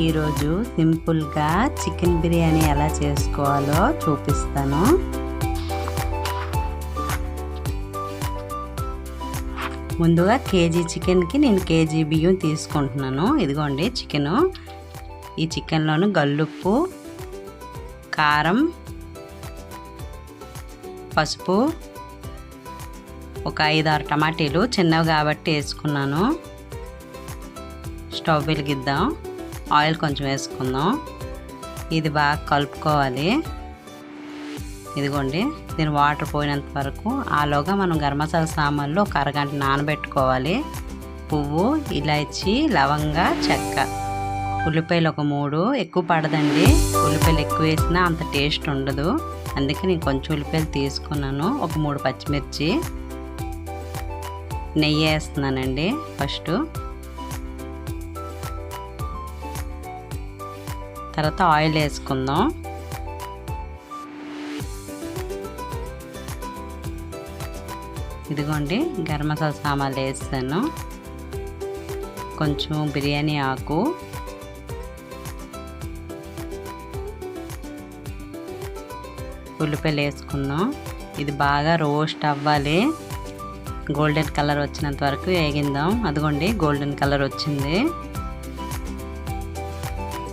ఈరోజు సింపుల్గా చికెన్ బిర్యానీ ఎలా చేసుకోవాలో చూపిస్తాను. ముందుగా కేజీ చికెన్కి నేను కేజీ బియ్యం తీసుకుంటున్నాను. ఇదిగోండి చికెను. ఈ చికెన్లోను గల్లుప్పు, కారం, పసుపు, ఒక 5-6 టమాటీలు చిన్నవి కాబట్టి వేసుకున్నాను. స్టవ్ వెలిగిద్దాం, ఆయిల్ కొంచెం వేసుకుందాం. ఇది బాగా కలుపుకోవాలి. ఇదిగోండి దీని వాటర్ పోయినంత వరకు. ఆలోగా మనం గరం మసాలా సామాన్లు ఒక అరగంట నానబెట్టుకోవాలి. పువ్వు, ఇలాచి, లవంగ, చెక్క, ఉల్లిపాయలు ఒక 3. ఎక్కువ పడదండి, ఉల్లిపాయలు ఎక్కువ వేసినా అంత టేస్ట్ ఉండదు. అందుకే నేను కొంచెం ఉల్లిపాయలు తీసుకున్నాను. ఒక 3 పచ్చిమిర్చి. నెయ్యి వేస్తున్నానండి ఫస్ట్. తర్వాత ఆయిల్ వేసుకుందాం. ఇదిగోండి గరం మసాలా సామాన్లు వేస్తాను. కొంచెం బిర్యానీ ఆకు, ఉల్లిపాయలు వేసుకుందాం. ఇది బాగా రోస్ట్ అవ్వాలి. గోల్డెన్ కలర్ వచ్చినంత వరకు వేగిందాం. అదిగోండి గోల్డెన్ కలర్ వచ్చింది.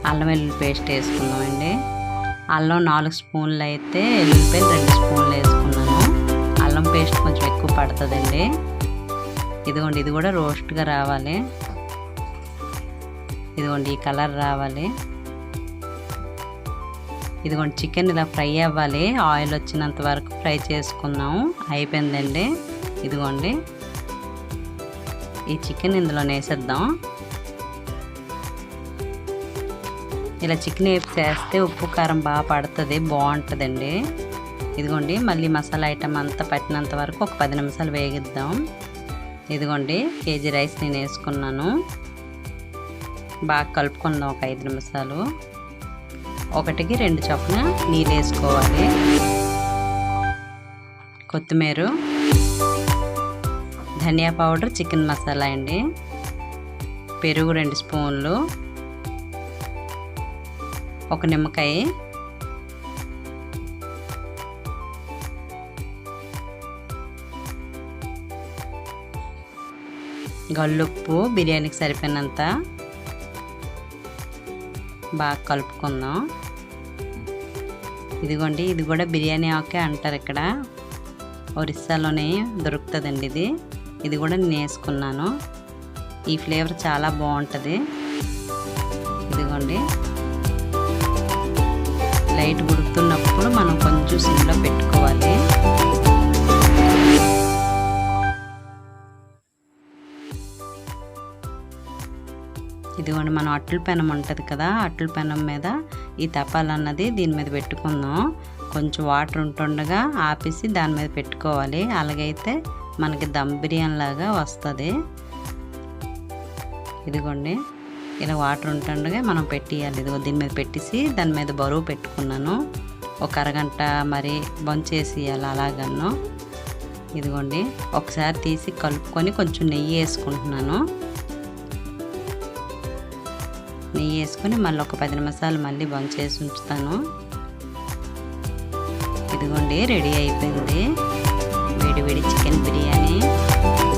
అల్లం వెల్లుల్లి పేస్ట్ వేసుకుందామండి. అల్లం 4 స్పూన్లు అయితే వెల్లుల్లిపాయలు 2 స్పూన్లు వేసుకున్నాను. అల్లం పేస్ట్ కొంచెం ఎక్కువ పడుతుందండి. ఇదిగోండి ఇది కూడా రోస్ట్గా రావాలి. ఇదిగోండి ఈ కలర్ రావాలి. ఇదిగోండి చికెన్ ఇలా ఫ్రై అవ్వాలి. ఆయిల్ వచ్చినంత వరకు ఫ్రై చేసుకున్నాము. అయిపోయిందండి. ఇదిగోండి ఈ చికెన్ ఇందులో వేసేద్దాం. ఇలా చికెన్ వేసి చేస్తే ఉప్పు కారం బాగా పడుతుంది, బాగుంటుందండి. ఇదిగోండి మళ్ళీ మసాలా ఐటమ్ అంతా పట్టినంత వరకు ఒక 10 నిమిషాలు వేగిద్దాం. ఇదిగోండి కేజీ రైస్ నేను వేసుకున్నాను. బాగా కలుపుకుందాం ఒక 5 నిమిషాలు. 1కి 2 చొప్పున నీళ్ళు వేసుకోవాలి. కొత్తిమీర, ధనియా పౌడర్, చికెన్ మసాలా అండి, పెరుగు 2 స్పూన్లు, ఒక నిమ్మకాయ, గల్లుప్పు బిర్యానీకి సరిపోయినంత. బాగా కలుపుకుందాం. ఇదిగోండి ఇది కూడా బిర్యానీ ఆకే అంటారు, ఇక్కడ ఒరిస్సాలోనే దొరుకుతుందండి. ఇది కూడా నేను వేసుకున్నాను. ఈ ఫ్లేవర్ చాలా బాగుంటుంది. ఇదిగోండి లైట్ ఉడుకుతున్నప్పుడు మనం కొంచెం సిమ్లో పెట్టుకోవాలి. ఇదిగోండి మనం అట్ల పెనం ఉంటుంది కదా, అట్ల పెనం మీద ఈ తపాలన్నది దీని మీద పెట్టుకుందాం. కొంచెం వాటర్ ఉంటుండగా ఆపేసి దాని మీద పెట్టుకోవాలి. అలాగైతే మనకి దమ్ బిర్యానీ లాగా వస్తుంది. ఇదిగోండి ఇలా వాటర్ ఉంటుండగా మనం పెట్టేయాలి. ఇదిగో దీని మీద పెట్టేసి దాని మీద బరువు పెట్టుకున్నాను. ఒక అరగంట మరి బొంచేసేయాలి అలాగను. ఇదిగోండి ఒకసారి తీసి కలుపుకొని కొంచెం నెయ్యి వేసుకుంటున్నాను. నెయ్యి వేసుకొని మళ్ళీ ఒక 10 నిమిషాలు మళ్ళీ బొంచేసి ఉంచుతాను. ఇదిగోండి రెడీ అయిపోయింది వేడి వేడి చికెన్ బిర్యానీ.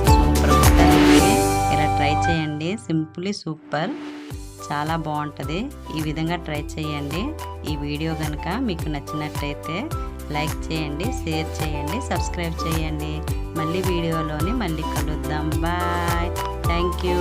సూపర్ ఉంటుంది. ఇలా ట్రై చేయండి. సింపుల్లీ సూపర్, చాలా బాగుంటుంది. ఈ విధంగా ట్రై చేయండి. ఈ వీడియో కనుక మీకు నచ్చినట్లయితే లైక్ చేయండి, షేర్ చేయండి, సబ్స్క్రైబ్ చేయండి. మళ్ళీ వీడియోలోని మళ్ళీ కలుద్దాం. బాయ్. Thank you.